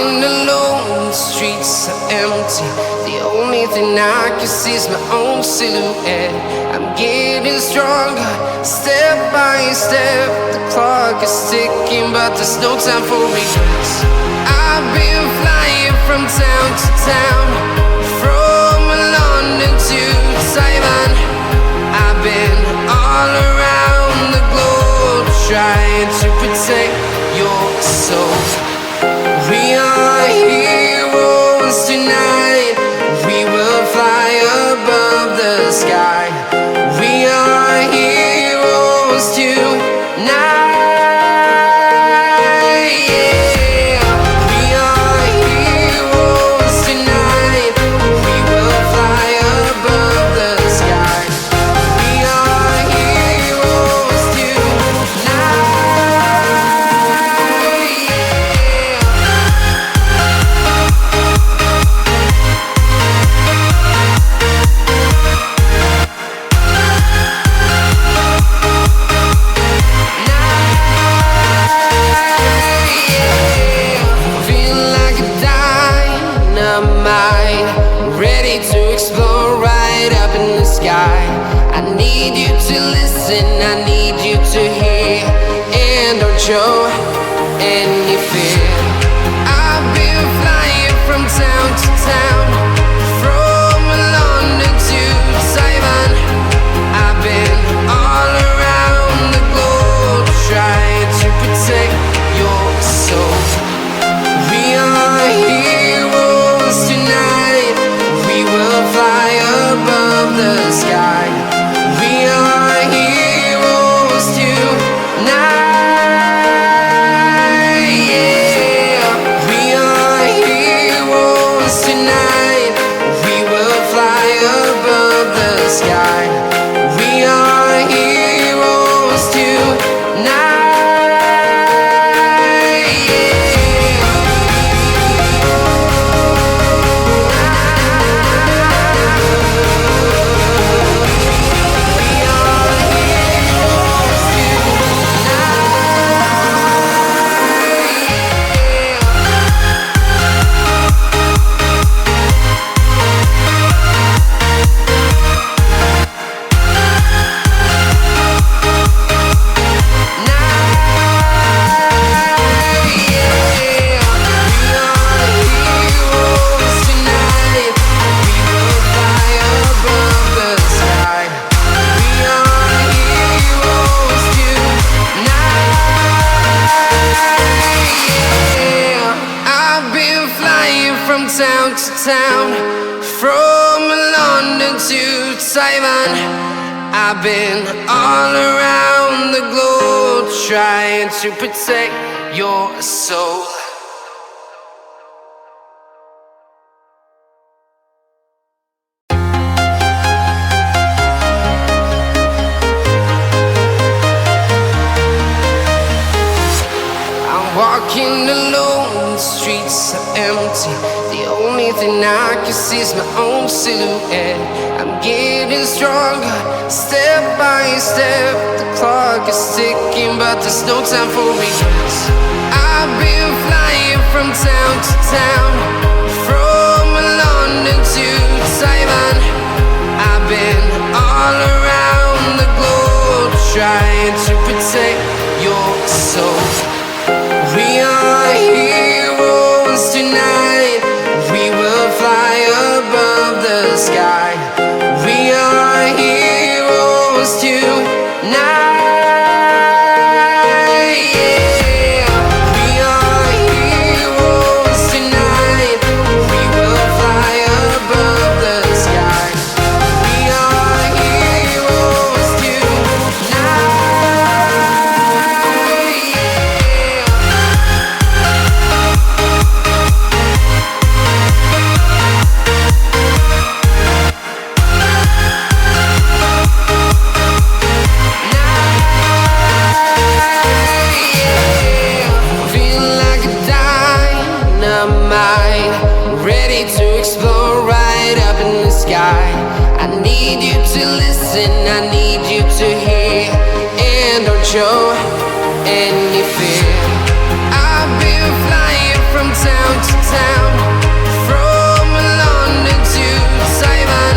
walking alone, the streets are empty. The only thing I can see is my own silhouette. I'm getting stronger, step by step. The clock is ticking, but there's no time for regrets. I've been flying from town to town, from London to Taiwan. I've been all around the globe, trying to protect your soul. We are heroes tonight. We will fly above the sky. We are heroes tonight. Yeah. We are heroes tonight. We will fly above the sky. We are heroes tonight. Ready to explore right up in the sky. I need you to listen, I need you to hear, and don't show any fear. I've been flying from town to town, from London to Taiwan. I've been all around the globe, trying to protect your soul. We are heroes tonight. We will fly above the sky. We are heroes tonight. Yeah. We are heroes tonight. We will fly above the sky. We are heroes tonight. From town to town, from London to Taiwan. I've been all around the globe, trying to protect your soul. I'm walking alone, the streets are empty. The only thing I can see is my own silhouette. I'm getting stronger, step by step. The clock is ticking, but there's no time for regrets. I've been flying from town to town, from London to Taiwan. I've been all around the globe, trying to protect your soul. We are heroes tonight. We will fly above the sky. We are heroes tonight. Yeah. We are heroes tonight. We will fly above the sky. We are heroes tonight. Ready to explore right up in the sky. I need you to listen, I need you to hear, and don't show any fear. I've been flying from town to town, from London to Taiwan.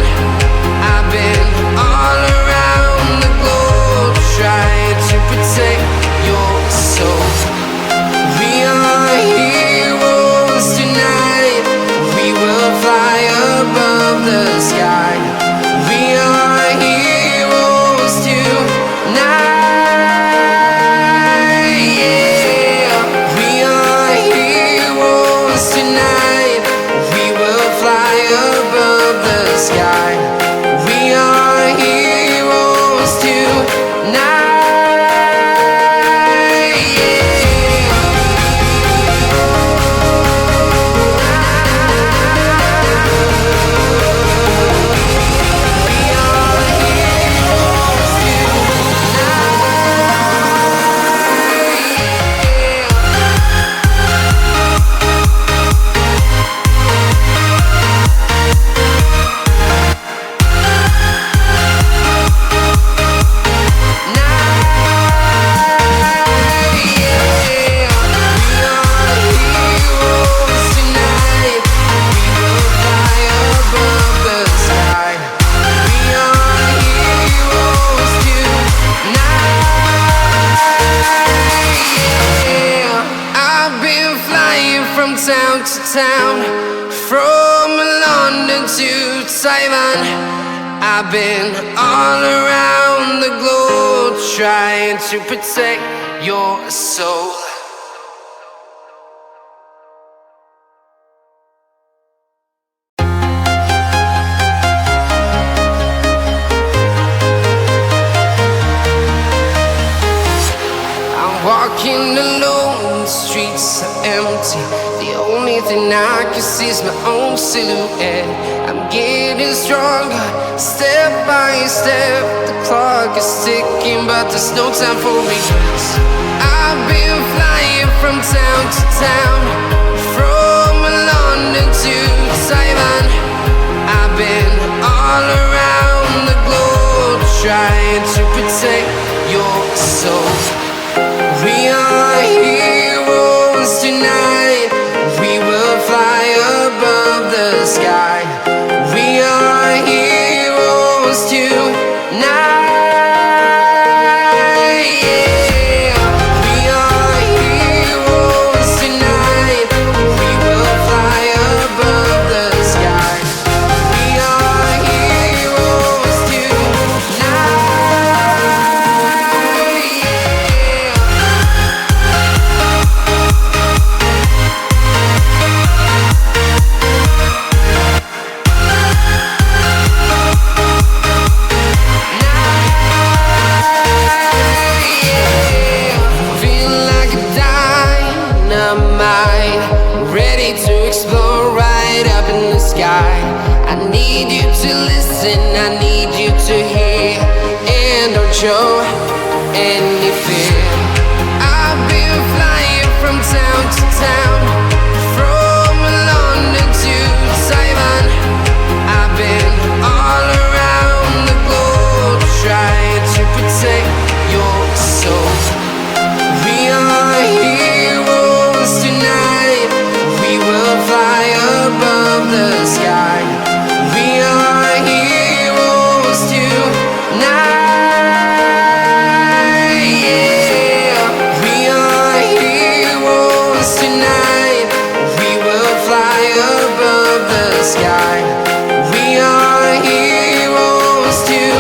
I've been all around the globe trying to protect your soul. We are heroes tonight. We will fly above the sky. We are heroes tonight. Yeah. We are heroes tonight. We will fly above the sky. We are heroes tonight. Town to town, from London to Taiwan. I've been all around the globe trying to protect your soul. I'm walking alone, the streets are empty. The only thing I can see is my own silhouette. I'm getting stronger, step by step. The clock is ticking, but there's no time for regrets. I've been flying from town to town, from London to Taiwan. I've been all around the globe trying to protect your soul. We are heroes tonight. We will fly above the sky. We are heroes tonight. Yeah. We are heroes tonight. We will fly above the sky. We are heroes tonight. Ready to explore right up in the sky. I need you to listen, I need you to hear, and don't show any fear. I've been flying from town to town, from London to Taiwan. I've been all around the globe trying to protect your soul. We are heroes tonight. We will fly above the sky. We are heroes tonight. Yeah. We are heroes tonight. We will fly above the sky. We are heroes tonight.